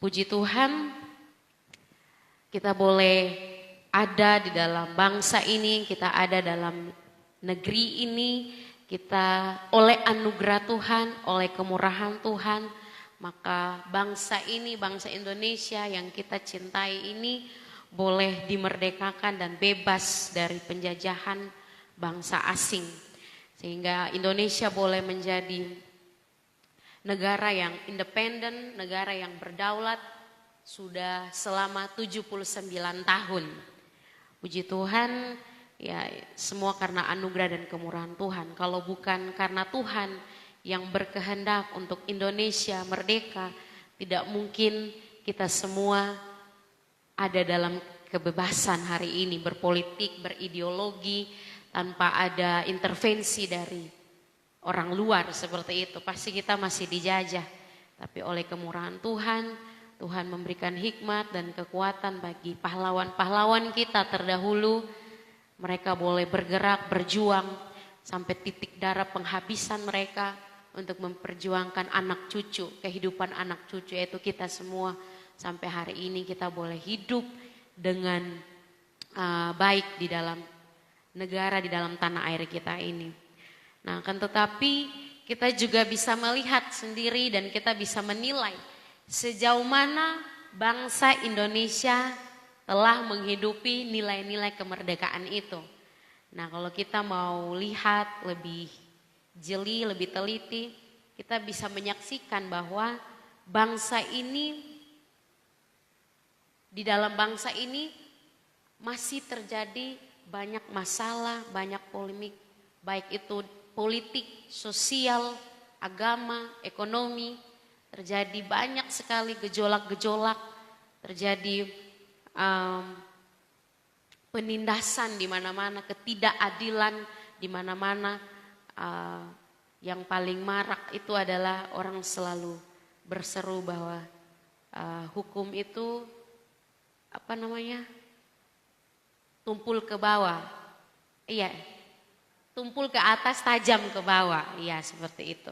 Puji Tuhan, kita boleh ada di dalam bangsa ini, kita ada dalam negeri ini, kita oleh anugerah Tuhan, oleh kemurahan Tuhan, maka bangsa ini, bangsa Indonesia yang kita cintai ini boleh dimerdekakan dan bebas dari penjajahan bangsa asing. Sehingga Indonesia boleh menjadi negara yang independen, negara yang berdaulat sudah selama 79 tahun. Puji Tuhan, ya semua karena anugerah dan kemurahan Tuhan. Kalau bukan karena Tuhan yang berkehendak untuk Indonesia merdeka, tidak mungkin kita semua ada dalam kebebasan hari ini, berpolitik, berideologi, tanpa ada intervensi dari orang luar seperti itu. Pasti kita masih dijajah. Tapi oleh kemurahan Tuhan, Tuhan memberikan hikmat dan kekuatan bagi pahlawan-pahlawan kita terdahulu. Mereka boleh bergerak, berjuang sampai titik darah penghabisan mereka untuk memperjuangkan anak cucu, kehidupan anak cucu, yaitu kita semua. Sampai hari ini kita boleh hidup dengan baik di dalam negara, di dalam tanah air kita ini. Nah, akan tetapi kita juga bisa melihat sendiri dan kita bisa menilai sejauh mana bangsa Indonesia telah menghidupi nilai-nilai kemerdekaan itu. Nah, kalau kita mau lihat lebih jeli, lebih teliti, kita bisa menyaksikan bahwa bangsa ini, di dalam bangsa ini masih terjadi banyak masalah, banyak polemik, baik itu politik, sosial, agama, ekonomi, terjadi banyak sekali gejolak-gejolak, terjadi penindasan di mana-mana, ketidakadilan di mana-mana. Yang paling marak itu adalah orang selalu berseru bahwa hukum itu tumpul ke bawah. Iya. Tumpul ke atas, tajam ke bawah. Iya, seperti itu.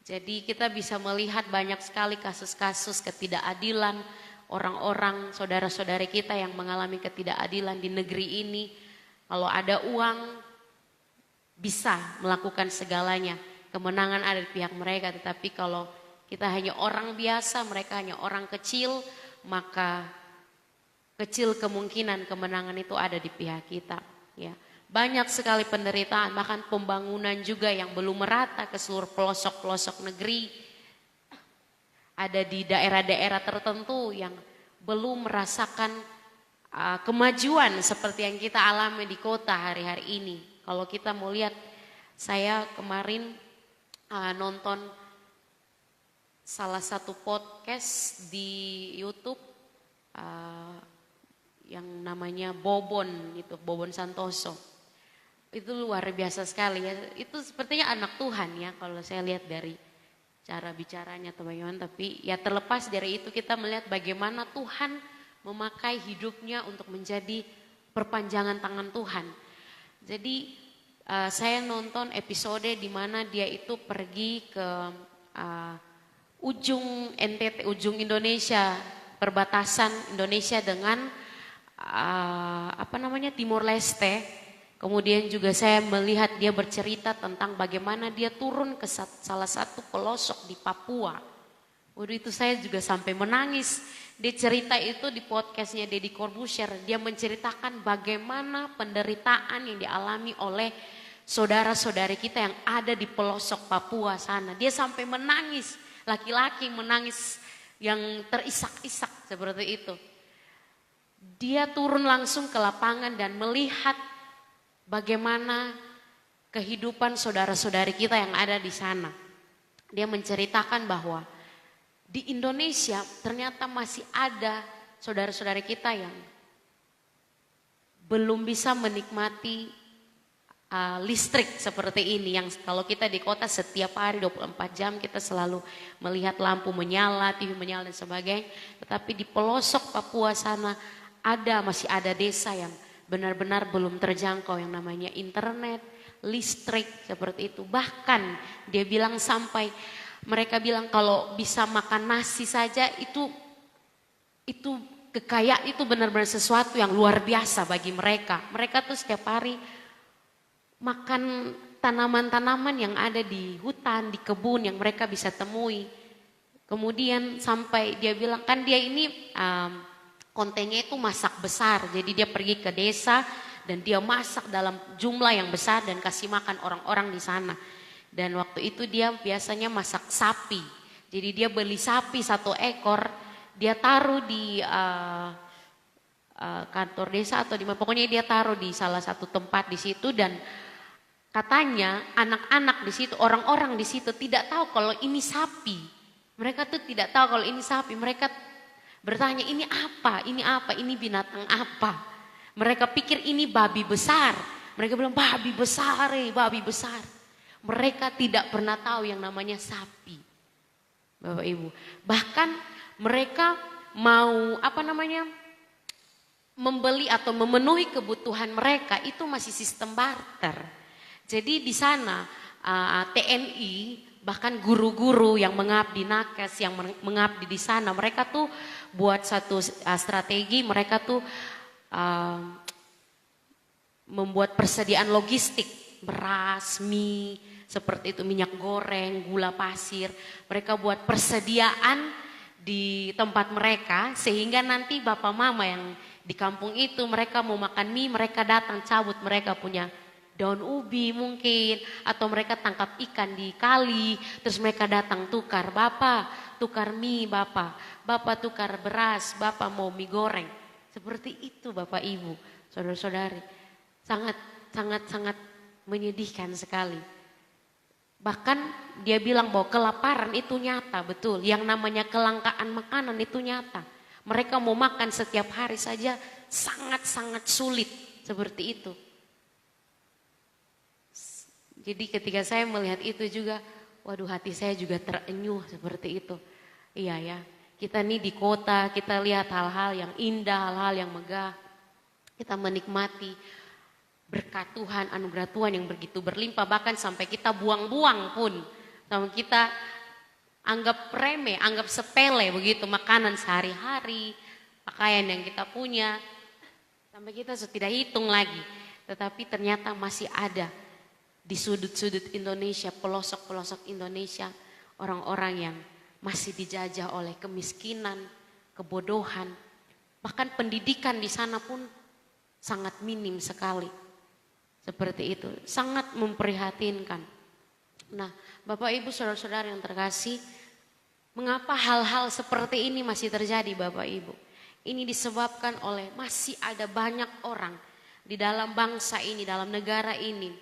Jadi kita bisa melihat banyak sekali kasus-kasus ketidakadilan orang-orang, saudara-saudari kita yang mengalami ketidakadilan di negeri ini. Kalau ada uang, bisa melakukan segalanya. Kemenangan ada di pihak mereka, tetapi kalau kita hanya orang biasa, mereka hanya orang kecil, maka kecil kemungkinan kemenangan itu ada di pihak kita. Ya. Banyak sekali penderitaan, bahkan pembangunan juga yang belum merata ke seluruh pelosok-pelosok negeri. Ada di daerah-daerah tertentu yang belum merasakan kemajuan seperti yang kita alami di kota hari-hari ini. Kalau kita mau lihat, saya kemarin nonton salah satu podcast di YouTube yang namanya Bobon Santoso. Itu luar biasa sekali ya. Itu sepertinya anak Tuhan ya kalau saya lihat dari cara bicaranya teman-teman. Tapi ya terlepas dari itu kita melihat bagaimana Tuhan memakai hidupnya untuk menjadi perpanjangan tangan Tuhan. Jadi saya nonton episode di mana dia itu pergi ke ujung NTT, ujung Indonesia, perbatasan Indonesia dengan Timor Leste. Kemudian juga saya melihat dia bercerita tentang bagaimana dia turun ke salah satu pelosok di Papua. Waktu itu saya juga sampai menangis. Dia cerita itu di podcastnya Deddy Corbuzier. Dia menceritakan bagaimana penderitaan yang dialami oleh saudara-saudari kita yang ada di pelosok Papua sana. Dia sampai menangis, laki-laki menangis yang terisak-isak seperti itu. Dia turun langsung ke lapangan dan melihat bagaimana kehidupan saudara-saudari kita yang ada di sana. Dia menceritakan bahwa di Indonesia ternyata masih ada saudara-saudari kita yang belum bisa menikmati listrik seperti ini. Yang kalau kita di kota setiap hari 24 jam kita selalu melihat lampu menyala, TV menyala dan sebagainya. Tetapi di pelosok Papua sana masih ada desa yang benar-benar belum terjangkau yang namanya internet, listrik seperti itu. Bahkan dia bilang sampai mereka bilang kalau bisa makan nasi saja itu Itu kekayaan itu benar-benar sesuatu yang luar biasa bagi mereka. Mereka tuh setiap hari makan tanaman-tanaman yang ada di hutan, di kebun yang mereka bisa temui. Kemudian sampai dia bilang kan dia ini kontennya itu masak besar. Jadi dia pergi ke desa dan dia masak dalam jumlah yang besar dan kasih makan orang-orang di sana. Dan waktu itu dia biasanya masak sapi. Jadi dia beli sapi 1 ekor, dia taruh di kantor desa atau di mana, pokoknya dia taruh di salah satu tempat di situ dan katanya anak-anak di situ, orang-orang di situ tidak tahu kalau ini sapi. Mereka tuh tidak tahu kalau ini sapi. Mereka bertanya ini apa, ini binatang apa. Mereka pikir ini babi besar. Mereka bilang babi besar, babi besar. Mereka tidak pernah tahu yang namanya sapi. Bapak Ibu. Bahkan mereka mau membeli atau memenuhi kebutuhan mereka itu masih sistem barter. Jadi di sana TNI bahkan guru-guru yang mengabdi nakes yang mengabdi di sana mereka tuh buat satu strategi, mereka tuh membuat persediaan logistik beras, mie, seperti itu minyak goreng, gula pasir. Mereka buat persediaan di tempat mereka sehingga nanti bapak mama yang di kampung itu mereka mau makan mie, mereka datang cabut mereka punya daun ubi mungkin atau mereka tangkap ikan di kali terus mereka datang tukar, bapak tukar mie, bapak tukar beras, bapak mau mie goreng. Seperti itu Bapak Ibu, saudara-saudari. Sangat menyedihkan sekali. Bahkan dia bilang bahwa kelaparan itu nyata, betul. Yang namanya kelangkaan makanan itu nyata. Mereka mau makan setiap hari saja sangat sulit seperti itu. Jadi ketika saya melihat itu juga, waduh hati saya juga terenyuh seperti itu. Iya ya, kita nih di kota, kita lihat hal-hal yang indah, hal-hal yang megah. Kita menikmati berkat Tuhan, anugerah Tuhan yang begitu berlimpah. Bahkan sampai kita buang-buang pun. Sampai kita anggap remeh, anggap sepele begitu. Makanan sehari-hari, pakaian yang kita punya. Sampai kita tidak hitung lagi. Tetapi ternyata masih ada di sudut-sudut Indonesia, pelosok-pelosok Indonesia. Orang-orang yang masih dijajah oleh kemiskinan, kebodohan. Bahkan pendidikan di sana pun sangat minim sekali. Seperti itu, sangat memprihatinkan. Nah, Bapak Ibu saudara-saudara yang terkasih, mengapa hal-hal seperti ini masih terjadi Bapak Ibu? Ini disebabkan oleh masih ada banyak orang di dalam bangsa ini, dalam negara ini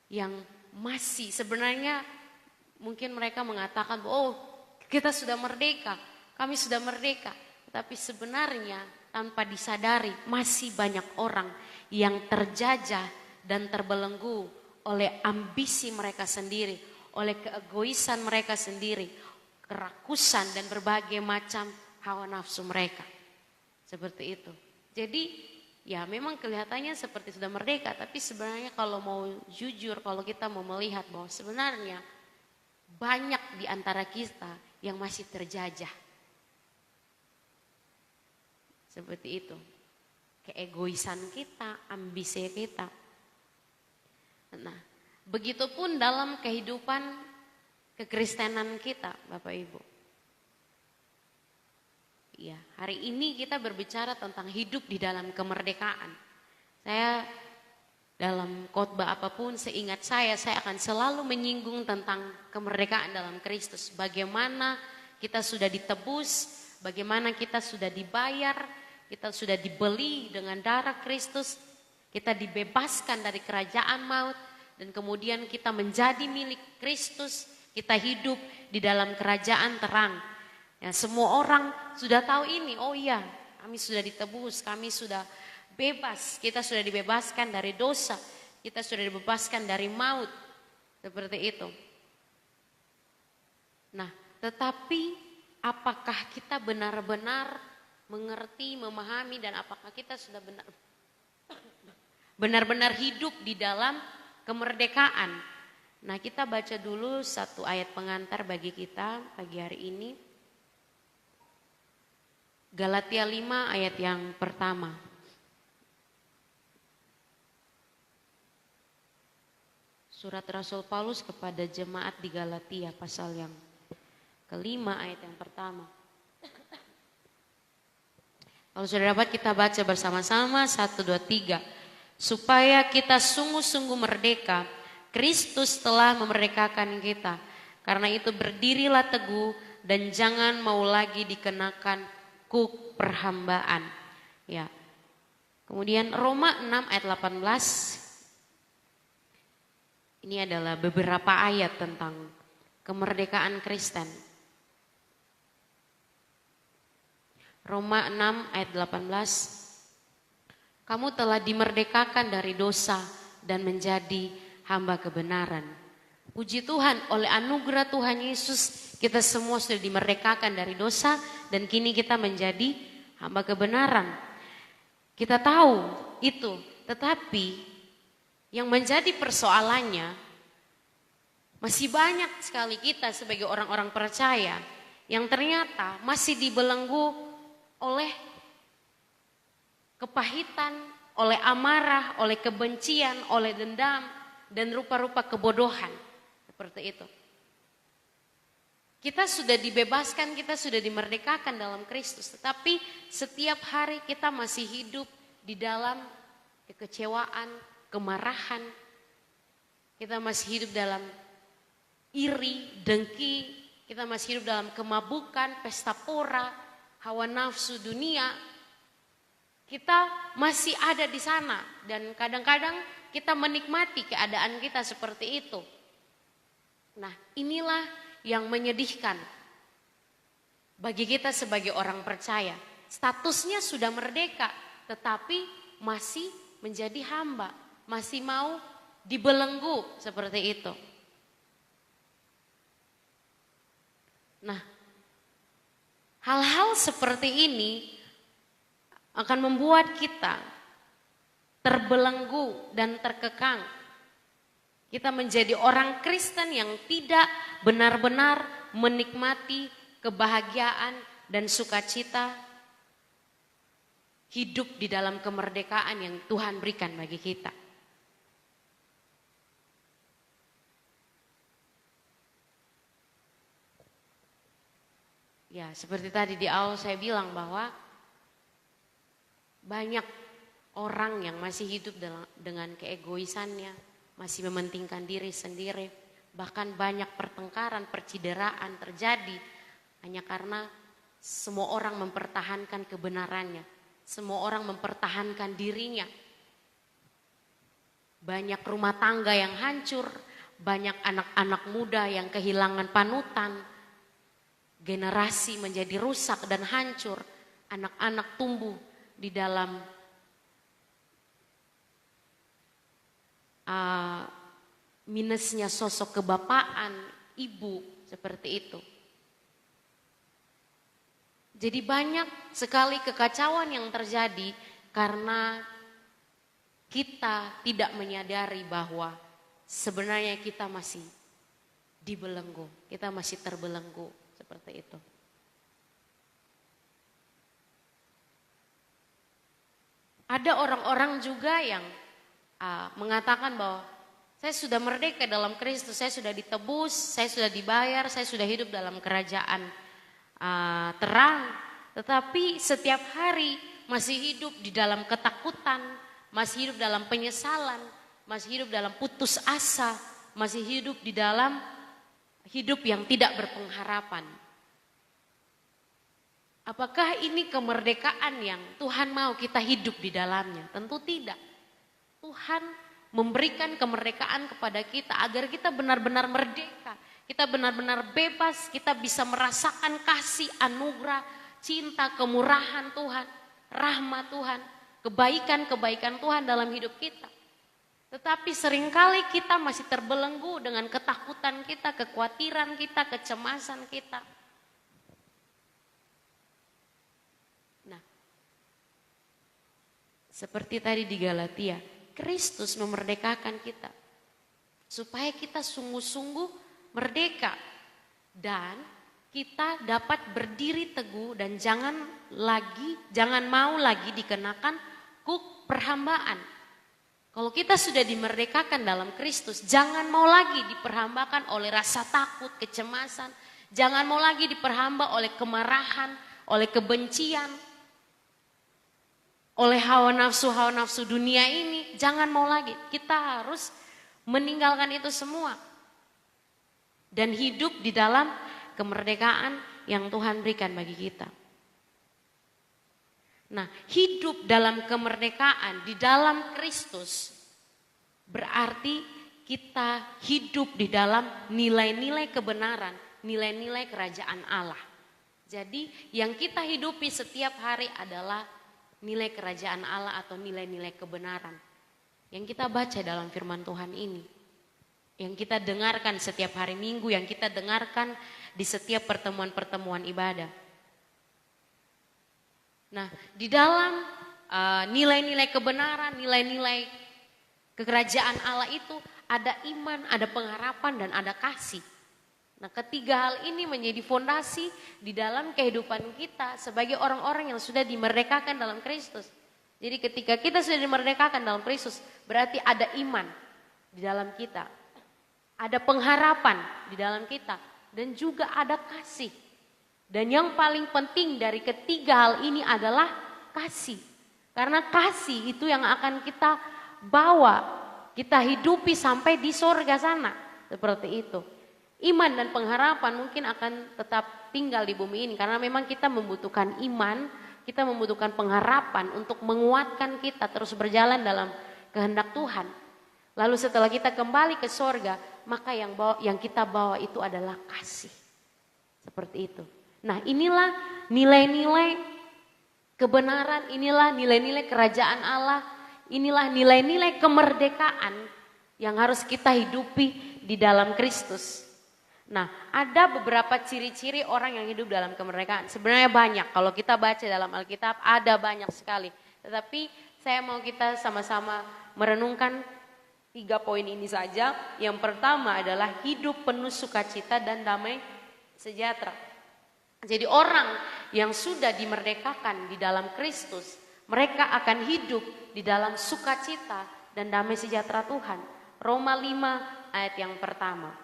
yang masih sebenarnya mungkin mereka mengatakan, oh kita sudah merdeka, kami sudah merdeka. Tapi sebenarnya tanpa disadari masih banyak orang yang terjajah dan terbelenggu oleh ambisi mereka sendiri, oleh keegoisan mereka sendiri, kerakusan dan berbagai macam hawa nafsu mereka. Seperti itu. Jadi ya memang kelihatannya seperti sudah merdeka, tapi sebenarnya kalau mau jujur, kalau kita mau melihat bahwa sebenarnya banyak di antara kita yang masih terjajah. Seperti itu. Keegoisan kita, ambisi kita. Nah, begitupun dalam kehidupan kekristenan kita, Bapak Ibu. Ya, hari ini kita berbicara tentang hidup di dalam kemerdekaan. Saya dalam khotbah apapun seingat saya akan selalu menyinggung tentang kemerdekaan dalam Kristus. Bagaimana kita sudah ditebus, bagaimana kita sudah dibayar, kita sudah dibeli dengan darah Kristus, kita dibebaskan dari kerajaan maut, dan kemudian kita menjadi milik Kristus, kita hidup di dalam kerajaan terang. Ya, semua orang sudah tahu ini, oh iya kami sudah ditebus, kami sudah bebas, kita sudah dibebaskan dari dosa, kita sudah dibebaskan dari maut, seperti itu. Nah, tetapi apakah kita benar-benar mengerti, memahami, dan apakah kita sudah benar-benar hidup di dalam kemerdekaan? Nah, kita baca dulu satu ayat pengantar bagi kita pagi hari ini. Galatia 5 ayat yang pertama. Surat Rasul Paulus kepada jemaat di Galatia pasal yang kelima ayat yang pertama. Kalau sudah dapat kita baca bersama-sama 1, 2, 3. Supaya kita sungguh-sungguh merdeka, Kristus telah memerdekakan kita. Karena itu berdirilah teguh dan jangan mau lagi dikenakan kuk perhambaan. Ya. Kemudian Roma 6 ayat 18. Ini adalah beberapa ayat tentang kemerdekaan Kristen. Roma 6 ayat 18. Kamu telah dimerdekakan dari dosa dan menjadi hamba kebenaran. Puji Tuhan, oleh anugerah Tuhan Yesus kita semua sudah dimerdekakan dari dosa dan kini kita menjadi hamba kebenaran. Kita tahu itu, tetapi yang menjadi persoalannya masih banyak sekali kita sebagai orang-orang percaya yang ternyata masih dibelenggu oleh kepahitan, oleh amarah, oleh kebencian, oleh dendam dan rupa-rupa kebodohan. Seperti itu. Kita sudah dibebaskan, kita sudah dimerdekakan dalam Kristus. Tetapi setiap hari kita masih hidup di dalam kekecewaan, kemarahan. Kita masih hidup dalam iri, dengki. Kita masih hidup dalam kemabukan, pesta pora, hawa nafsu dunia. Kita masih ada di sana. Dan kadang-kadang kita menikmati keadaan kita seperti itu. Nah, inilah yang menyedihkan bagi kita sebagai orang percaya. Statusnya sudah merdeka, tetapi masih menjadi hamba, masih mau dibelenggu seperti itu. Nah, hal-hal seperti ini akan membuat kita terbelenggu dan terkekang. Kita menjadi orang Kristen yang tidak benar-benar menikmati kebahagiaan dan sukacita hidup di dalam kemerdekaan yang Tuhan berikan bagi kita. Ya, seperti tadi di awal saya bilang bahwa banyak orang yang masih hidup dengan keegoisannya, masih mementingkan diri sendiri, bahkan banyak pertengkaran, percideraan terjadi hanya karena semua orang mempertahankan kebenarannya, semua orang mempertahankan dirinya. Banyak rumah tangga yang hancur, banyak anak-anak muda yang kehilangan panutan, generasi menjadi rusak dan hancur, anak-anak tumbuh di dalam minusnya sosok kebapaan, ibu, seperti itu. Jadi banyak sekali kekacauan yang terjadi karena kita tidak menyadari bahwa sebenarnya kita masih dibelenggu, kita masih terbelenggu, seperti itu. Ada orang-orang juga yang mengatakan bahwa saya sudah merdeka dalam Kristus, saya sudah ditebus, saya sudah dibayar, saya sudah hidup dalam kerajaan terang. Tetapi setiap hari masih hidup di dalam ketakutan, masih hidup dalam penyesalan, masih hidup dalam putus asa, masih hidup di dalam hidup yang tidak berpengharapan. Apakah ini kemerdekaan yang Tuhan mau kita hidup di dalamnya? Tentu tidak. Tuhan memberikan kemerdekaan kepada kita agar kita benar-benar merdeka. Kita benar-benar bebas, kita bisa merasakan kasih, anugerah, cinta, kemurahan Tuhan, rahmat Tuhan, kebaikan-kebaikan Tuhan dalam hidup kita. Tetapi seringkali kita masih terbelenggu dengan ketakutan kita, kekhawatiran kita, kecemasan kita. Nah, seperti tadi di Galatia, Kristus memerdekakan kita supaya kita sungguh-sungguh merdeka dan kita dapat berdiri teguh dan jangan mau lagi dikenakan kuk perhambaan. Kalau kita sudah dimerdekakan dalam Kristus, jangan mau lagi diperhambakan oleh rasa takut, kecemasan, jangan mau lagi diperhamba oleh kemarahan, oleh kebencian, oleh hawa nafsu dunia ini. Jangan mau lagi, kita harus meninggalkan itu semua dan hidup di dalam kemerdekaan yang Tuhan berikan bagi kita. Nah, hidup dalam kemerdekaan di dalam Kristus berarti kita hidup di dalam nilai-nilai kebenaran, nilai-nilai kerajaan Allah. Jadi yang kita hidupi setiap hari adalah nilai kerajaan Allah atau nilai-nilai kebenaran yang kita baca dalam firman Tuhan ini, yang kita dengarkan setiap hari Minggu, yang kita dengarkan di setiap pertemuan-pertemuan ibadah. Nah, di dalam nilai-nilai kebenaran, nilai-nilai kekerajaan Allah itu ada iman, ada pengharapan, dan ada kasih. Nah, ketiga hal ini menjadi fondasi di dalam kehidupan kita sebagai orang-orang yang sudah dimerdekakan dalam Kristus. Jadi ketika kita sudah dimerdekakan dalam Kristus, berarti ada iman di dalam kita, ada pengharapan di dalam kita, dan juga ada kasih. Dan yang paling penting dari ketiga hal ini adalah kasih. Karena kasih itu yang akan kita bawa, kita hidupi sampai di sorga sana. Seperti itu. Iman dan pengharapan mungkin akan tetap tinggal di bumi ini. Karena memang kita membutuhkan iman, kita membutuhkan pengharapan untuk menguatkan kita terus berjalan dalam kehendak Tuhan. Lalu setelah kita kembali ke sorga, maka yang kita bawa itu adalah kasih. Seperti itu. Nah, inilah nilai-nilai kebenaran, inilah nilai-nilai kerajaan Allah, inilah nilai-nilai kemerdekaan yang harus kita hidupi di dalam Kristus. Nah, ada beberapa ciri-ciri orang yang hidup dalam kemerdekaan. Sebenarnya banyak, kalau kita baca dalam Alkitab ada banyak sekali. Tetapi saya mau kita sama-sama merenungkan 3 poin ini saja. Yang pertama adalah hidup penuh sukacita dan damai sejahtera. Jadi orang yang sudah dimerdekakan di dalam Kristus, mereka akan hidup di dalam sukacita dan damai sejahtera Tuhan. Roma 5 ayat yang pertama.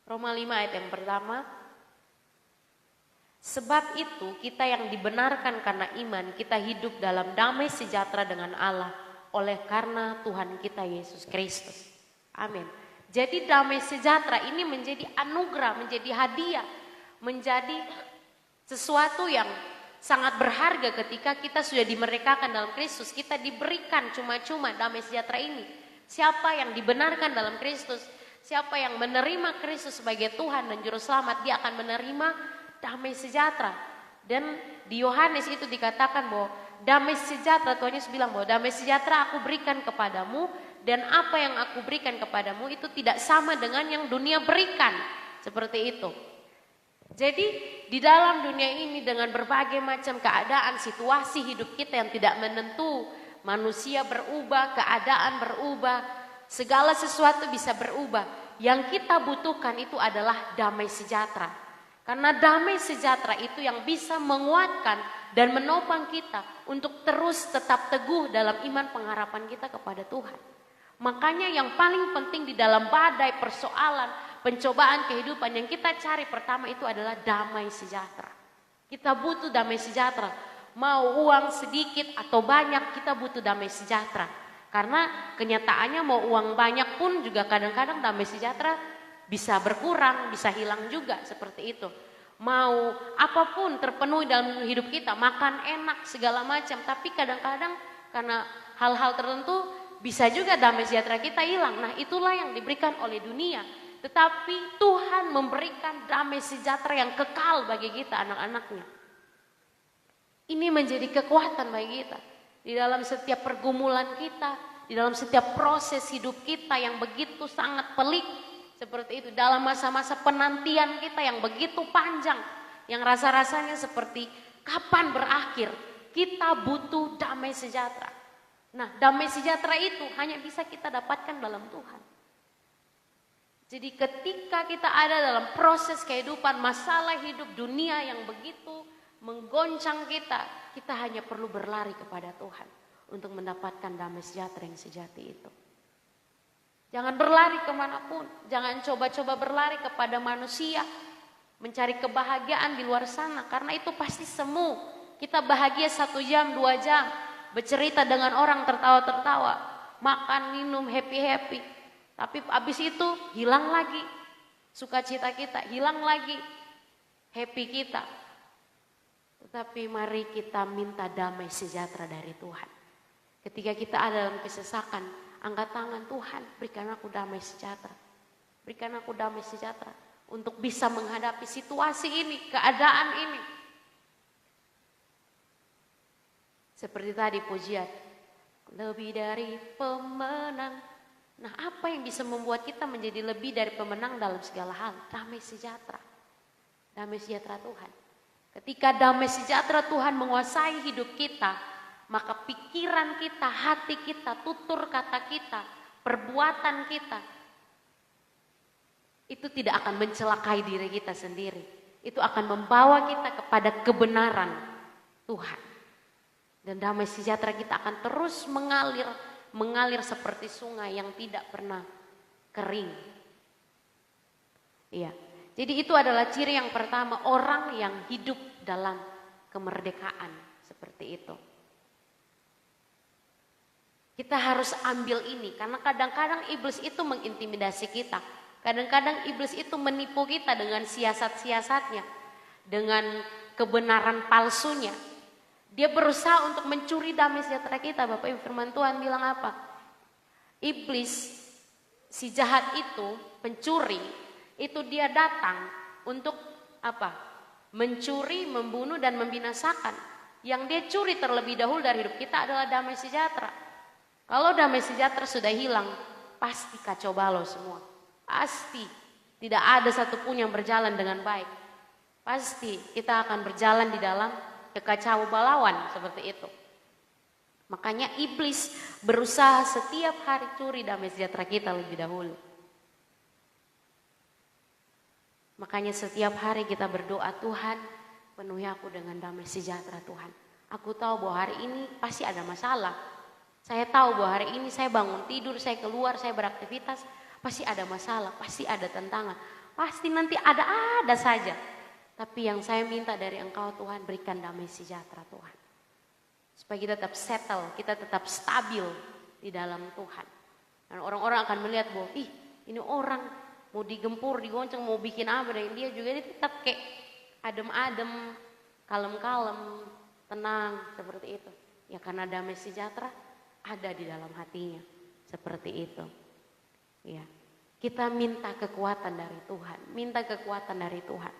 Roma 5 ayat yang pertama. Sebab itu kita yang dibenarkan karena iman, kita hidup dalam damai sejahtera dengan Allah oleh karena Tuhan kita Yesus Kristus. Amin. Jadi damai sejahtera ini menjadi anugerah, menjadi hadiah, menjadi sesuatu yang sangat berharga ketika kita sudah dimerdekakan dalam Kristus. Kita diberikan cuma-cuma damai sejahtera ini. Siapa yang dibenarkan dalam Kristus, siapa yang menerima Kristus sebagai Tuhan dan Juru Selamat, dia akan menerima damai sejahtera. Dan di Yohanes itu dikatakan bahwa damai sejahtera, Tuhan Yesus bilang bahwa damai sejahtera aku berikan kepadamu, dan apa yang aku berikan kepadamu itu tidak sama dengan yang dunia berikan. Seperti itu. Jadi di dalam dunia ini dengan berbagai macam keadaan, situasi hidup kita yang tidak menentu, manusia berubah, keadaan berubah, segala sesuatu bisa berubah. Yang kita butuhkan itu adalah damai sejahtera. Karena damai sejahtera itu yang bisa menguatkan dan menopang kita untuk terus tetap teguh dalam iman pengharapan kita kepada Tuhan. Makanya yang paling penting di dalam badai persoalan, pencobaan kehidupan yang kita cari pertama itu adalah damai sejahtera. Kita butuh damai sejahtera. Mau uang sedikit atau banyak, kita butuh damai sejahtera. Karena kenyataannya mau uang banyak pun juga kadang-kadang damai sejahtera bisa berkurang, bisa hilang juga, seperti itu. Mau apapun terpenuhi dalam hidup kita, makan enak segala macam, tapi kadang-kadang karena hal-hal tertentu bisa juga damai sejahtera kita hilang. Nah, itulah yang diberikan oleh dunia. Tetapi Tuhan memberikan damai sejahtera yang kekal bagi kita, anak-anaknya. Ini menjadi kekuatan bagi kita. Di dalam setiap pergumulan kita, di dalam setiap proses hidup kita yang begitu sangat pelik, seperti itu, dalam masa-masa penantian kita yang begitu panjang, yang rasa-rasanya seperti kapan berakhir? Kita butuh damai sejahtera. Nah, damai sejahtera itu hanya bisa kita dapatkan dalam Tuhan. Jadi ketika kita ada dalam proses kehidupan, masalah hidup dunia yang begitu menggoncang kita, kita hanya perlu berlari kepada Tuhan untuk mendapatkan damai sejahtera yang sejati itu. Jangan berlari kemanapun, jangan coba-coba berlari kepada manusia, mencari kebahagiaan di luar sana, karena itu pasti semu. Kita bahagia 1 jam, 2 jam, bercerita dengan orang tertawa-tertawa, makan, minum, happy-happy. Tapi habis itu hilang lagi sukacita kita, hilang lagi happy kita. Tetapi mari kita minta damai sejahtera dari Tuhan. Ketika kita ada dalam kesesakan, angkat tangan, Tuhan berikan aku damai sejahtera. Berikan aku damai sejahtera untuk bisa menghadapi situasi ini, keadaan ini. Seperti tadi pujian, lebih dari pemenang. Nah, apa yang bisa membuat kita menjadi lebih dari pemenang dalam segala hal? Damai sejahtera. Damai sejahtera Tuhan. Ketika damai sejahtera Tuhan menguasai hidup kita, maka pikiran kita, hati kita, tutur kata kita, perbuatan kita, itu tidak akan mencelakai diri kita sendiri. Itu akan membawa kita kepada kebenaran Tuhan. Dan damai sejahtera kita akan terus mengalir seperti sungai yang tidak pernah kering. Iya. Jadi itu adalah ciri yang pertama, orang yang hidup dalam kemerdekaan seperti itu. Kita harus ambil ini karena kadang-kadang iblis itu mengintimidasi kita. Kadang-kadang iblis itu menipu kita dengan siasat-siasatnya, dengan kebenaran palsunya. Dia berusaha untuk mencuri damai sejahtera kita. Bapak Ibu, firman Tuhan bilang apa? Iblis, si jahat itu, pencuri, itu dia datang untuk apa? Mencuri, membunuh dan membinasakan. Yang dia curi terlebih dahulu dari hidup kita adalah damai sejahtera. Kalau damai sejahtera sudah hilang, pasti kacau balau semua. Pasti tidak ada satupun yang berjalan dengan baik. Pasti kita akan berjalan di dalam kekacauan balauan seperti itu. Makanya iblis berusaha setiap hari curi damai sejahtera kita lebih dahulu. Makanya setiap hari kita berdoa, Tuhan penuhi aku dengan damai sejahtera Tuhan. Aku tahu bahwa hari ini pasti ada masalah. Saya tahu bahwa hari ini saya bangun tidur, saya keluar, saya beraktivitas, pasti ada masalah, pasti ada tantangan. Pasti nanti ada saja. Tapi yang saya minta dari Engkau Tuhan, berikan damai sejahtera Tuhan. Supaya kita tetap settle, kita tetap stabil di dalam Tuhan. Dan orang-orang akan melihat bahwa, ini orang mau digempur, digonceng, mau bikin apa. Dan dia juga tetap kayak adem-adem, kalem-kalem, tenang seperti itu. Ya karena damai sejahtera ada di dalam hatinya. Seperti itu. Ya, kita minta kekuatan dari Tuhan, minta kekuatan dari Tuhan.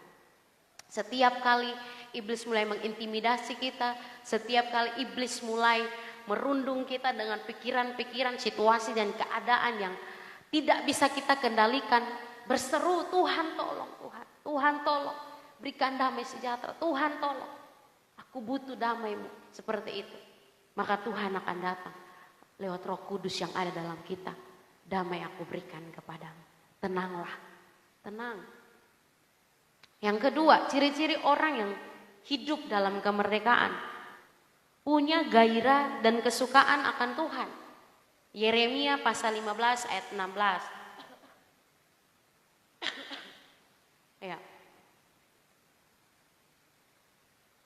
Setiap kali iblis mulai mengintimidasi kita, setiap kali iblis mulai merundung kita dengan pikiran-pikiran, situasi dan keadaan yang tidak bisa kita kendalikan, berseru, Tuhan tolong, Tuhan tolong, berikan damai sejahtera, Tuhan tolong, aku butuh damai-Mu, seperti itu. Maka Tuhan akan datang lewat Roh Kudus yang ada dalam kita. Damai aku berikan kepadamu, tenanglah, tenang. Yang kedua, ciri-ciri orang yang hidup dalam kemerdekaan, punya gairah dan kesukaan akan Tuhan. Yeremia pasal 15 ayat 16. Ya.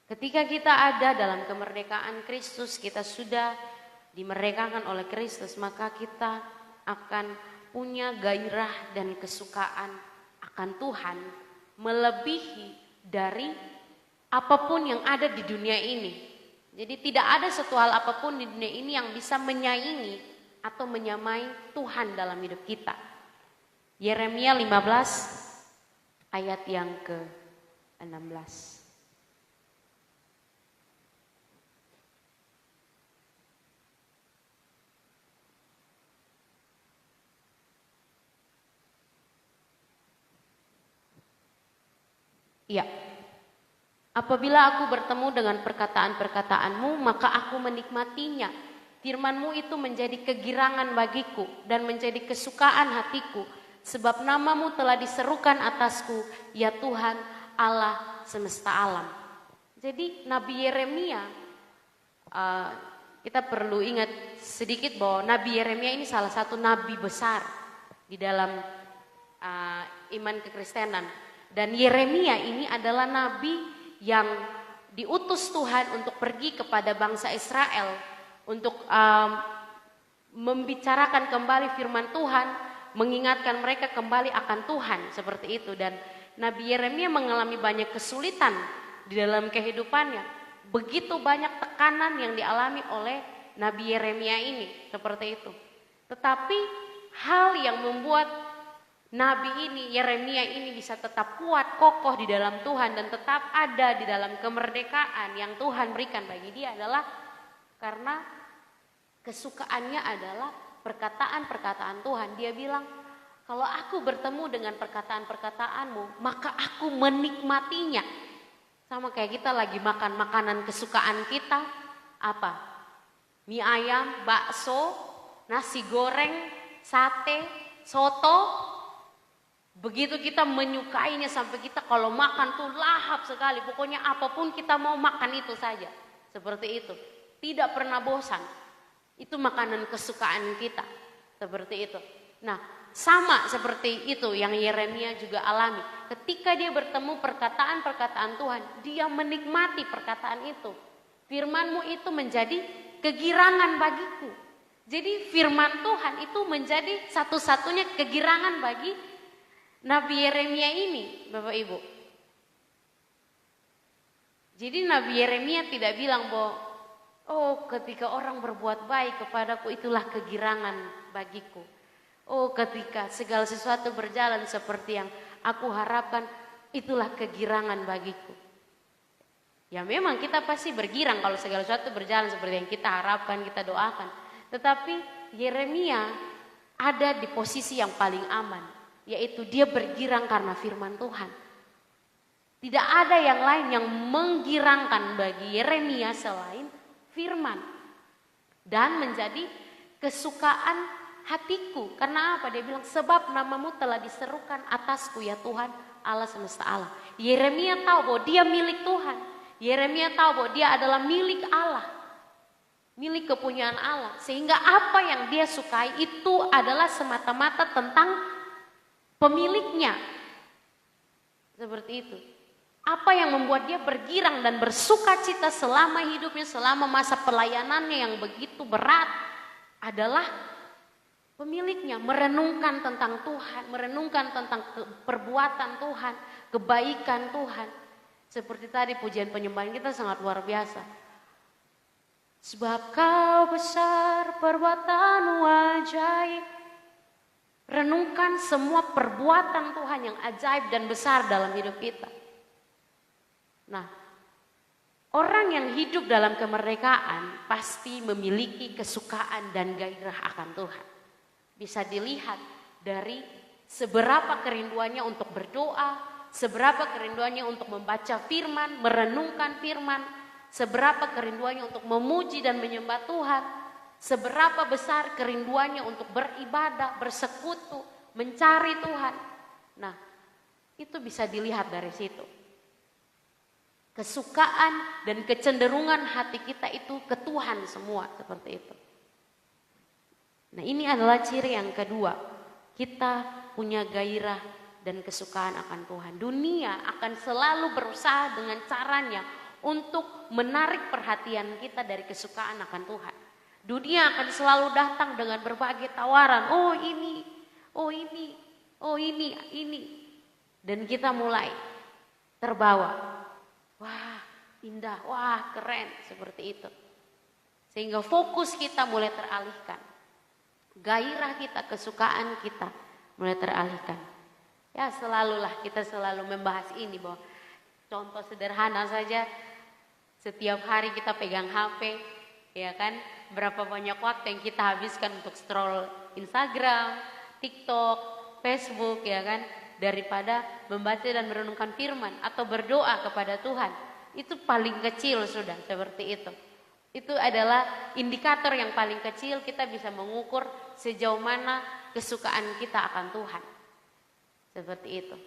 Ketika kita ada dalam kemerdekaan Kristus, kita sudah dimerdekakan oleh Kristus, maka kita akan punya gairah dan kesukaan akan Tuhan melebihi dari apapun yang ada di dunia ini. Jadi tidak ada suatu hal apapun di dunia ini yang bisa menyaingi atau menyamai Tuhan dalam hidup kita. Yeremia 15 ayat yang ke-16. Ya, Apabila aku bertemu dengan perkataan-perkataanmu, maka aku menikmatinya. Firman-Mu itu menjadi kegirangan bagiku dan menjadi kesukaan hatiku. Sebab nama-Mu telah diserukan atasku, ya Tuhan Allah semesta alam. Jadi Nabi Yeremia, kita perlu ingat sedikit bahwa Nabi Yeremia ini salah satu nabi besar di dalam iman kekristenan. Dan Yeremia ini adalah nabi yang diutus Tuhan untuk pergi kepada bangsa Israel untuk membicarakan kembali firman Tuhan, mengingatkan mereka kembali akan Tuhan, seperti itu. Dan Nabi Yeremia mengalami banyak kesulitan di dalam kehidupannya. Begitu banyak tekanan yang dialami oleh Nabi Yeremia ini, seperti itu. Tetapi hal yang membuat Nabi ini, Yeremia ini bisa tetap kuat, kokoh di dalam Tuhan dan tetap ada di dalam kemerdekaan yang Tuhan berikan bagi dia adalah karena kesukaannya adalah perkataan-perkataan Tuhan. Dia bilang, kalau aku bertemu dengan perkataan-perkataanmu, maka aku menikmatinya. Sama kayak kita lagi makan makanan kesukaan kita, apa? Mie ayam, bakso, nasi goreng, sate, soto. Begitu kita menyukainya sampai kita kalau makan tuh lahap sekali. Pokoknya apapun kita mau makan itu saja. Seperti itu. Tidak pernah bosan. Itu makanan kesukaan kita. Seperti itu. Nah, sama seperti itu yang Yeremia juga alami. Ketika dia bertemu perkataan-perkataan Tuhan, dia menikmati perkataan itu. Firman-Mu itu menjadi kegirangan bagiku. Jadi firman Tuhan itu menjadi satu-satunya kegirangan bagi Nabi Yeremia ini, Bapak Ibu. Jadi Nabi Yeremia tidak bilang bahwa ketika orang berbuat baik kepadaku itulah kegirangan bagiku. Ketika segala sesuatu berjalan seperti yang aku harapkan itulah kegirangan bagiku. Ya memang kita pasti bergirang kalau segala sesuatu berjalan seperti yang kita harapkan, kita doakan. Tetapi Yeremia ada di posisi yang paling aman. Yaitu dia bergirang karena firman Tuhan. Tidak ada yang lain yang menggirangkan bagi Yeremia selain firman. Dan menjadi kesukaan hatiku. Karena apa? Dia bilang, sebab nama-Mu telah diserukan atasku, ya Tuhan Allah semesta alam. Yeremia tahu bahwa dia milik Tuhan. Yeremia tahu bahwa dia adalah milik Allah. Milik kepunyaan Allah. Sehingga apa yang dia sukai itu adalah semata-mata tentang pemiliknya. Seperti itu. Apa yang membuat dia bergirang dan bersuka cita selama hidupnya, selama masa pelayanannya yang begitu berat adalah pemiliknya. Merenungkan tentang Tuhan, merenungkan tentang perbuatan Tuhan, kebaikan Tuhan. Seperti tadi pujian penyembahan kita sangat luar biasa. Sebab Kau besar, perbuatan-Mu ajaib. Renungkan semua perbuatan Tuhan yang ajaib dan besar dalam hidup kita. Nah, orang yang hidup dalam kemerdekaan pasti memiliki kesukaan dan gairah akan Tuhan. Bisa dilihat dari seberapa kerinduannya untuk berdoa, seberapa kerinduannya untuk membaca firman, merenungkan firman, seberapa kerinduannya untuk memuji dan menyembah Tuhan. Seberapa besar kerinduannya untuk beribadah, bersekutu, mencari Tuhan. Nah, itu bisa dilihat dari situ. Kesukaan dan kecenderungan hati kita itu ke Tuhan semua, seperti itu. Nah, ini adalah ciri yang kedua. Kita punya gairah dan kesukaan akan Tuhan. Dunia akan selalu berusaha dengan caranya untuk menarik perhatian kita dari kesukaan akan Tuhan. Dunia akan selalu datang dengan berbagai tawaran. Ini. Dan kita mulai terbawa. Wah, indah, wah, keren, seperti itu. Sehingga fokus kita mulai teralihkan. Gairah kita, kesukaan kita mulai teralihkan. Ya, kita selalu membahas ini bahwa contoh sederhana saja, setiap hari kita pegang HP, ya kan? Berapa banyak waktu yang kita habiskan untuk scroll Instagram, TikTok, Facebook, ya kan? Daripada membaca dan merenungkan firman atau berdoa kepada Tuhan. Itu paling kecil sudah seperti itu. Itu adalah indikator yang paling kecil kita bisa mengukur sejauh mana kesukaan kita akan Tuhan. Seperti itu.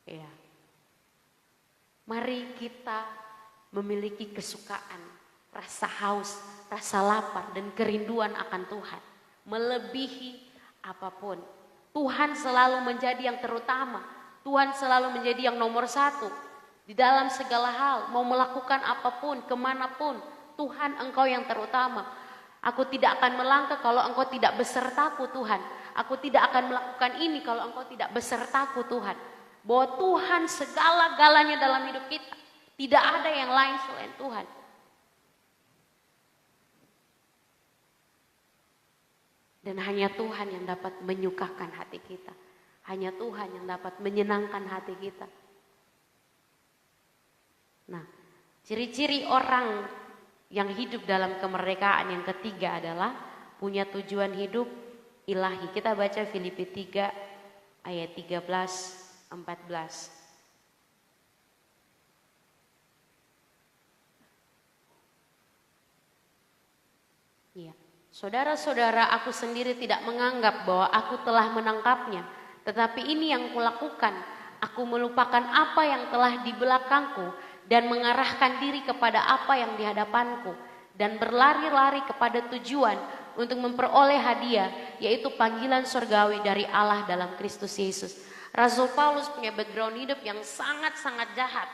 Ya. Mari kita memiliki kesukaan, rasa haus, rasa lapar dan kerinduan akan Tuhan. Melebihi apapun. Tuhan selalu menjadi yang terutama. Tuhan selalu menjadi yang nomor satu. Di dalam segala hal, mau melakukan apapun, kemanapun, Tuhan Engkau yang terutama. Aku tidak akan melangkah kalau Engkau tidak besertaku Tuhan. Aku tidak akan melakukan ini kalau Engkau tidak besertaku Tuhan. Bahwa Tuhan segala-galanya dalam hidup kita. Tidak ada yang lain selain Tuhan. Dan hanya Tuhan yang dapat menyukakan hati kita. Hanya Tuhan yang dapat menyenangkan hati kita. Nah, ciri-ciri orang yang hidup dalam kemerdekaan yang ketiga adalah punya tujuan hidup ilahi. Kita baca Filipi 3 ayat 13-14. Iya. Saudara-saudara, aku sendiri tidak menganggap bahwa aku telah menangkapnya, tetapi ini yang kulakukan, aku melupakan apa yang telah di belakangku dan mengarahkan diri kepada apa yang di hadapanku dan berlari-lari kepada tujuan untuk memperoleh hadiah, yaitu panggilan surgawi dari Allah dalam Kristus Yesus. Rasul Paulus punya background hidup yang sangat-sangat jahat,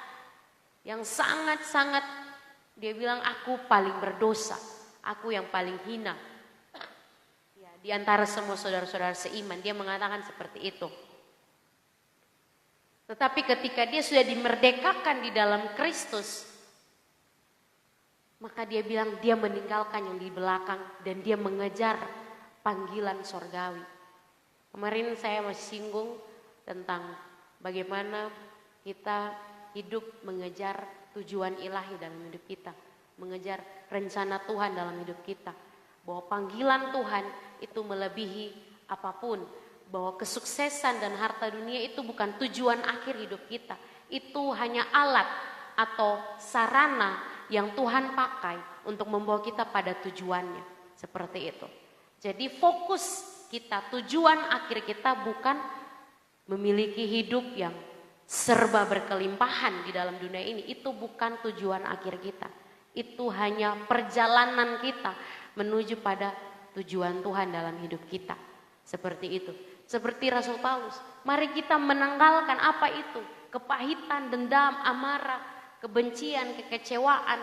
yang sangat-sangat, dia bilang aku paling berdosa, aku yang paling hina. Ya, di antara semua saudara-saudara seiman, dia mengatakan seperti itu. Tetapi ketika dia sudah dimerdekakan di dalam Kristus, maka dia bilang dia meninggalkan yang di belakang dan dia mengejar panggilan sorgawi. Kemarin saya masih singgung tentang bagaimana kita hidup mengejar tujuan ilahi dalam hidup kita. Mengejar rencana Tuhan dalam hidup kita. Bahwa panggilan Tuhan itu melebihi apapun. Bahwa kesuksesan dan harta dunia itu bukan tujuan akhir hidup kita. Itu hanya alat atau sarana yang Tuhan pakai untuk membawa kita pada tujuannya. Seperti itu. Jadi fokus kita, tujuan akhir kita bukan memiliki hidup yang serba berkelimpahan di dalam dunia ini. Itu bukan tujuan akhir kita. Itu hanya perjalanan kita menuju pada tujuan Tuhan dalam hidup kita. Seperti itu. Seperti Rasul Paulus, mari kita menanggalkan apa itu? Kepahitan, dendam, amarah, kebencian, kekecewaan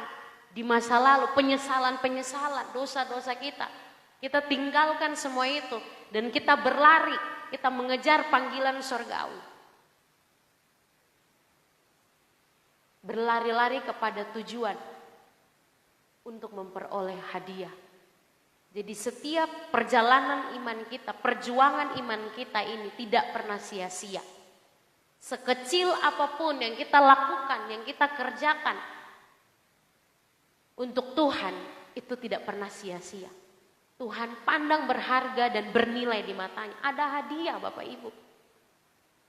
di masa lalu, penyesalan-penyesalan, dosa-dosa kita. Kita tinggalkan semua itu dan kita berlari, kita mengejar panggilan surgawi. Berlari-lari kepada tujuan untuk memperoleh hadiah. Jadi setiap perjalanan iman kita, perjuangan iman kita ini tidak pernah sia-sia. Sekecil apapun yang kita lakukan, yang kita kerjakan untuk Tuhan, itu tidak pernah sia-sia. Tuhan pandang berharga dan bernilai di matanya. Ada hadiah Bapak Ibu.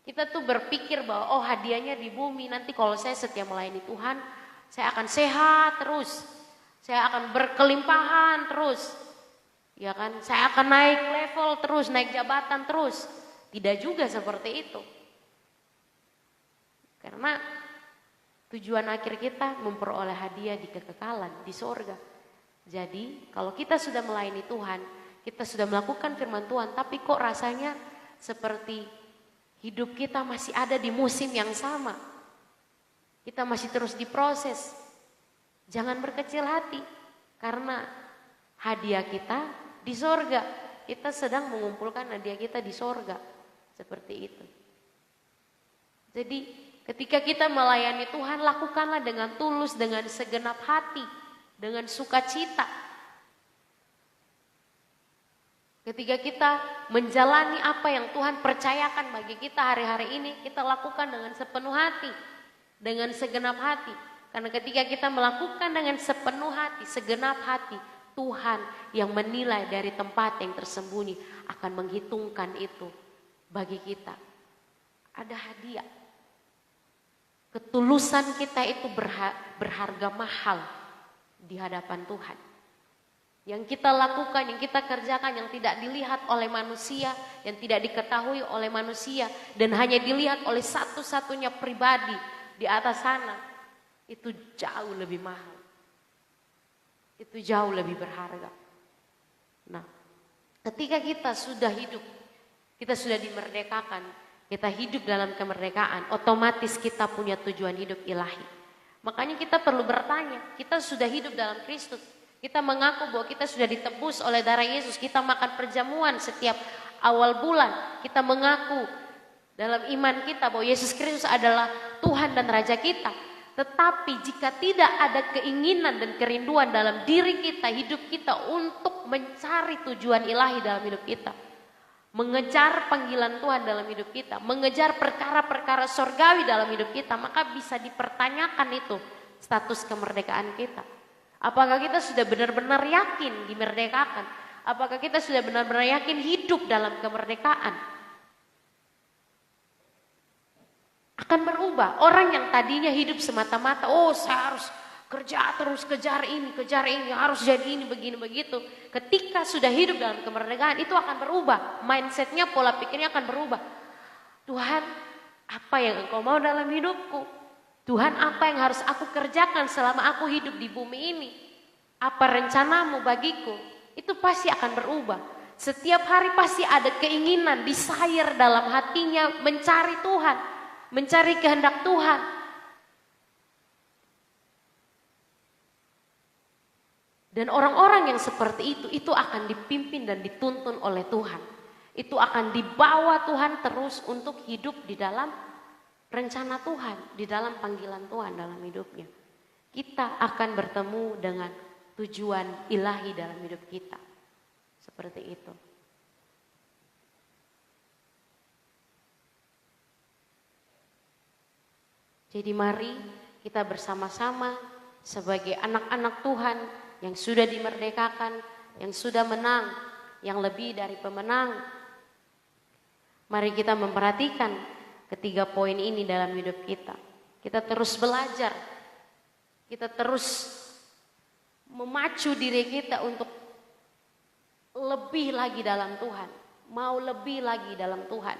Kita tuh berpikir bahwa oh hadiahnya di bumi, nanti kalau saya setia melayani Tuhan, saya akan sehat terus. Saya akan berkelimpahan terus. Ya kan, saya akan naik level terus, naik jabatan terus. Tidak juga seperti itu. Karena tujuan akhir kita memperoleh hadiah di kekekalan, di sorga. Jadi kalau kita sudah melayani Tuhan, kita sudah melakukan firman Tuhan, tapi kok rasanya seperti hidup kita masih ada di musim yang sama. Kita masih terus diproses. Jangan berkecil hati, karena hadiah kita di sorga, kita sedang mengumpulkan hadiah kita di sorga. Seperti itu. Jadi ketika kita melayani Tuhan, lakukanlah dengan tulus, dengan segenap hati, dengan sukacita. Ketika kita menjalani apa yang Tuhan percayakan bagi kita hari-hari ini, kita lakukan dengan sepenuh hati, dengan segenap hati. Karena ketika kita melakukan dengan sepenuh hati, segenap hati, Tuhan yang menilai dari tempat yang tersembunyi akan menghitungkan itu bagi kita. Ada hadiah. Ketulusan kita itu berharga mahal di hadapan Tuhan. Yang kita lakukan, yang kita kerjakan, yang tidak dilihat oleh manusia, yang tidak diketahui oleh manusia, dan hanya dilihat oleh satu-satunya pribadi di atas sana, itu jauh lebih mahal. Itu jauh lebih berharga. Nah, ketika kita sudah hidup, kita sudah dimerdekakan, kita hidup dalam kemerdekaan, otomatis kita punya tujuan hidup ilahi. Makanya kita perlu bertanya, kita sudah hidup dalam Kristus, kita mengaku bahwa kita sudah ditebus oleh darah Yesus, kita makan perjamuan setiap awal bulan, kita mengaku dalam iman kita bahwa Yesus Kristus adalah Tuhan dan Raja kita. Tetapi jika tidak ada keinginan dan kerinduan dalam diri kita, hidup kita untuk mencari tujuan ilahi dalam hidup kita, mengejar panggilan Tuhan dalam hidup kita, mengejar perkara-perkara sorgawi dalam hidup kita, maka bisa dipertanyakan itu status kemerdekaan kita. Apakah kita sudah benar-benar yakin dimerdekakan? Apakah kita sudah benar-benar yakin hidup dalam kemerdekaan? Akan berubah. Orang yang tadinya hidup semata-mata, oh saya harus kerja terus, kejar ini, harus jadi ini, begini, begitu. Ketika sudah hidup dalam kemerdekaan, itu akan berubah. Mindsetnya, pola pikirnya akan berubah. Tuhan, apa yang Engkau mau dalam hidupku? Tuhan, apa yang harus aku kerjakan selama aku hidup di bumi ini? Apa rencanamu bagiku? Itu pasti akan berubah. Setiap hari pasti ada keinginan, desire dalam hatinya mencari Tuhan, mencari kehendak Tuhan. Dan orang-orang yang seperti itu akan dipimpin dan dituntun oleh Tuhan. Itu akan dibawa Tuhan terus untuk hidup di dalam rencana Tuhan, di dalam panggilan Tuhan dalam hidupnya. Kita akan bertemu dengan tujuan ilahi dalam hidup kita. Seperti itu. Jadi mari kita bersama-sama sebagai anak-anak Tuhan yang sudah dimerdekakan, yang sudah menang, yang lebih dari pemenang. Mari kita memperhatikan ketiga poin ini dalam hidup kita. Kita terus belajar, kita terus memacu diri kita untuk lebih lagi dalam Tuhan, mau lebih lagi dalam Tuhan,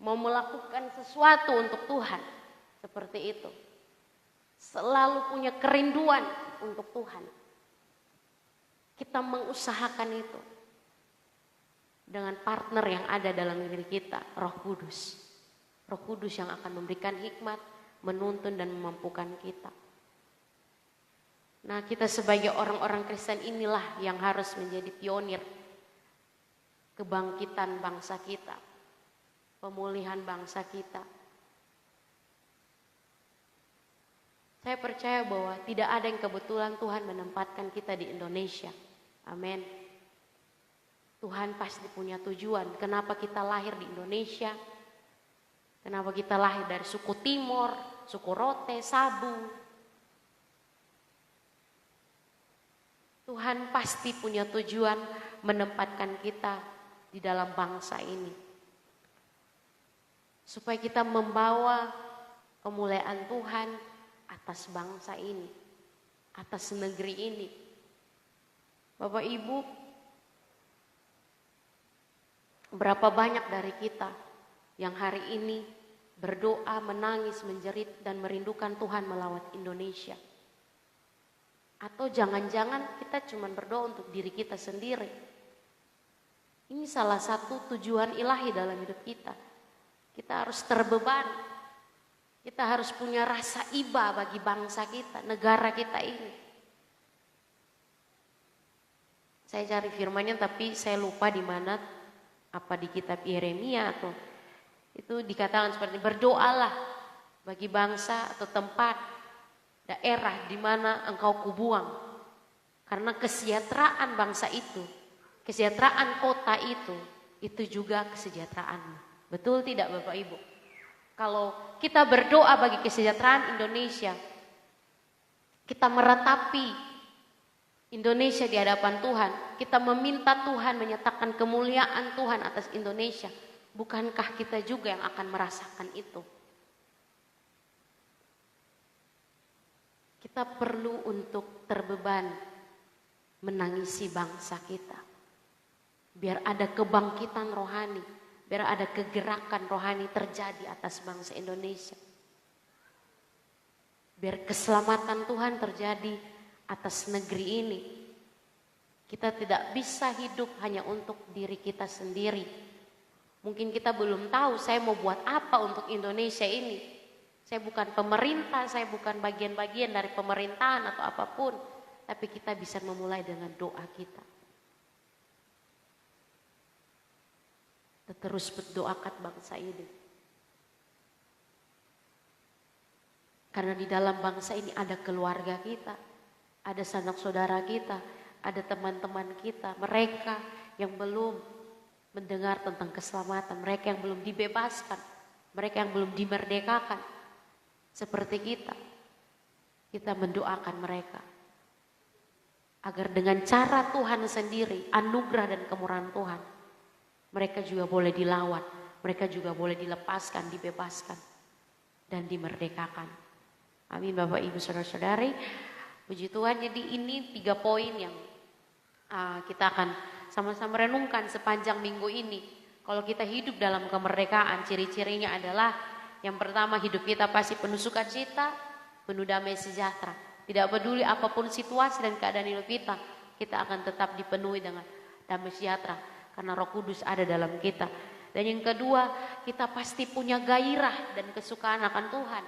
mau melakukan sesuatu untuk Tuhan, seperti itu. Selalu punya kerinduan untuk Tuhan. Kita mengusahakan itu dengan partner yang ada dalam diri kita, Roh Kudus. Roh Kudus yang akan memberikan hikmat, menuntun dan memampukan kita. Nah, kita sebagai orang-orang Kristen inilah yang harus menjadi pionir kebangkitan bangsa kita, pemulihan bangsa kita. Saya percaya bahwa tidak ada yang kebetulan Tuhan menempatkan kita di Indonesia. Amin. Tuhan pasti punya tujuan. Kenapa kita lahir di Indonesia? Kenapa kita lahir dari suku Timor, suku Rote, Sabu? Tuhan pasti punya tujuan menempatkan kita di dalam bangsa ini. Supaya kita membawa kemuliaan Tuhan atas bangsa ini, atas negeri ini. Bapak Ibu, berapa banyak dari kita yang hari ini berdoa, menangis, menjerit dan merindukan Tuhan melawat Indonesia? Atau jangan-jangan kita cuma berdoa untuk diri kita sendiri? Ini salah satu tujuan ilahi dalam hidup kita. Kita harus terbeban. Kita harus punya rasa iba bagi bangsa kita, negara kita ini. Saya cari firman-Nya tapi saya lupa di mana, apa di kitab Yeremia atau itu dikatakan seperti berdoalah bagi bangsa atau tempat, daerah di mana engkau kubuang. Karena kesejahteraan bangsa itu, kesejahteraan kota itu juga kesejahteraanmu. Betul tidak Bapak Ibu? Kalau kita berdoa bagi kesejahteraan Indonesia, kita meratapi Indonesia di hadapan Tuhan, kita meminta Tuhan menyatakan kemuliaan Tuhan atas Indonesia. Bukankah kita juga yang akan merasakan itu? Kita perlu untuk terbeban menangisi bangsa kita. Biar ada kebangkitan rohani, biar ada kegerakan rohani terjadi atas bangsa Indonesia. Biar keselamatan Tuhan terjadi atas negeri ini. Kita tidak bisa hidup hanya untuk diri kita sendiri. Mungkin kita belum tahu saya mau buat apa untuk Indonesia ini. Saya bukan pemerintah, saya bukan bagian-bagian dari pemerintahan atau apapun. Tapi kita bisa memulai dengan doa kita. Kita terus berdoakan bangsa ini. Karena di dalam bangsa ini ada keluarga kita, ada sanak saudara kita, ada teman-teman kita, mereka yang belum mendengar tentang keselamatan, mereka yang belum dibebaskan, mereka yang belum dimerdekakan. Seperti kita mendoakan mereka. Agar dengan cara Tuhan sendiri, anugerah dan kemurahan Tuhan, mereka juga boleh dilawan, mereka juga boleh dilepaskan, dibebaskan, dan dimerdekakan. Amin Bapak Ibu Saudara-saudari. Puji Tuhan, jadi ini 3 poin yang kita akan sama-sama renungkan sepanjang minggu ini. Kalau kita hidup dalam kemerdekaan, ciri-cirinya adalah yang pertama, hidup kita pasti penuh sukacita, penuh damai sejahtera. Tidak peduli apapun situasi dan keadaan hidup kita akan tetap dipenuhi dengan damai sejahtera karena Roh Kudus ada dalam kita. Dan yang kedua, kita pasti punya gairah dan kesukaan akan Tuhan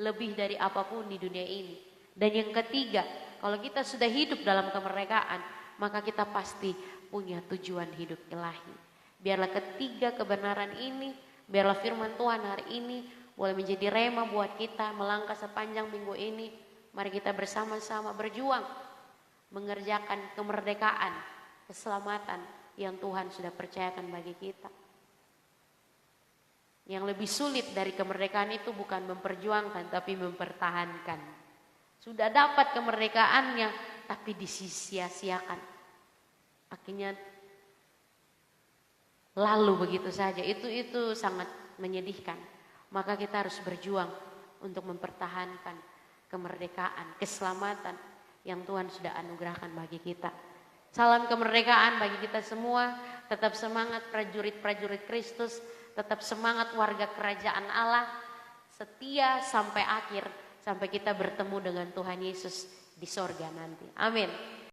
lebih dari apapun di dunia ini. Dan yang ketiga, kalau kita sudah hidup dalam kemerdekaan, maka kita pasti punya tujuan hidup ilahi. Biarlah ketiga kebenaran ini, biarlah firman Tuhan hari ini boleh menjadi rema buat kita melangkah sepanjang minggu ini. Mari kita bersama-sama berjuang mengerjakan kemerdekaan, keselamatan yang Tuhan sudah percayakan bagi kita. Yang lebih sulit dari kemerdekaan itu bukan memperjuangkan tapi mempertahankan. Sudah dapat kemerdekaannya tapi disia-siakan. Akhirnya lalu begitu saja, itu sangat menyedihkan. Maka kita harus berjuang untuk mempertahankan kemerdekaan, keselamatan yang Tuhan sudah anugerahkan bagi kita. Salam kemerdekaan bagi kita semua. Tetap semangat prajurit-prajurit Kristus, tetap semangat warga kerajaan Allah, setia sampai akhir, sampai kita bertemu dengan Tuhan Yesus di sorga nanti. Amin.